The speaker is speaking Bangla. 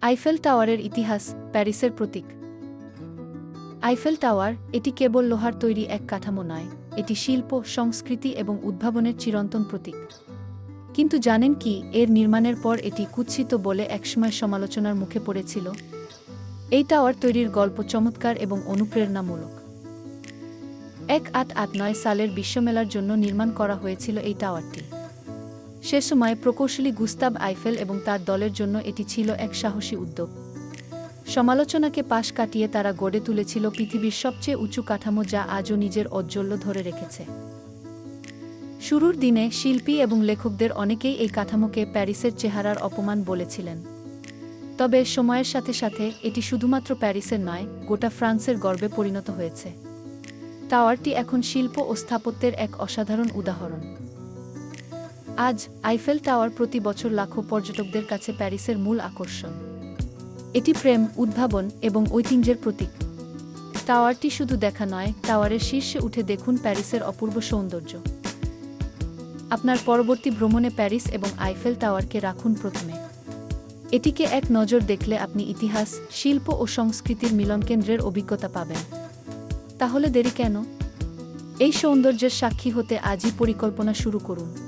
আইফেল টাওয়ারের ইতিহাস, প্যারিসের প্রতীক। আইফেল টাওয়ার, এটি কেবল লোহার তৈরি এক কাঠামো নয়, এটি শিল্প, সংস্কৃতি এবং উদ্ভাবনের চিরন্তন প্রতীক। কিন্তু জানেন কি, এর নির্মাণের পর এটি কুৎসিত বলে একসময় সমালোচনার মুখে পড়েছিল? এই টাওয়ার তৈরির গল্প চমৎকার এবং অনুপ্রেরণামূলক। 1889 সালের বিশ্বমেলার জন্য নির্মাণ করা হয়েছিল এই টাওয়ারটি। সে সময় প্রকৌশলী গুস্তাভ আইফেল এবং তার দলের জন্য এটি ছিল এক সাহসী উদ্যোগ। সমালোচনাকে পাশ কাটিয়ে তারা গড়ে তুলেছিল পৃথিবীর সবচেয়ে উঁচু কাঠামো, যা আজও নিজের ঔজ্জ্বল্য ধরে রেখেছে। শুরুর দিনে শিল্পী এবং লেখকদের অনেকেই এই কাঠামোকে প্যারিসের চেহারার অপমান বলেছিলেন। তবে সময়ের সাথে সাথে এটি শুধুমাত্র প্যারিসের নয়, গোটা ফ্রান্সের গর্বে পরিণত হয়েছে। টাওয়ারটি এখন শিল্প ও স্থাপত্যের এক অসাধারণ উদাহরণ। আজ আইফেল টাওয়ার প্রতি বছর লাখো পর্যটকদের কাছে প্যারিসের মূল আকর্ষণ। এটি প্রেম, উদ্ভাবন এবং ঐতিহ্যের প্রতীক। টাওয়ারটি শুধু দেখা নয়, টাওয়ারের শীর্ষে উঠে দেখুন প্যারিসের অপূর্ব সৌন্দর্য। আপনার পরবর্তী ভ্রমণে প্যারিস এবং আইফেল টাওয়ারকে রাখুন প্রথমে। এটিকে এক নজর দেখলে আপনি ইতিহাস, শিল্প ও সংস্কৃতির মিলনকেন্দ্রের অভিজ্ঞতা পাবেন। তাহলে দেরি কেন? এই সৌন্দর্যের সাক্ষী হতে আজই পরিকল্পনা শুরু করুন।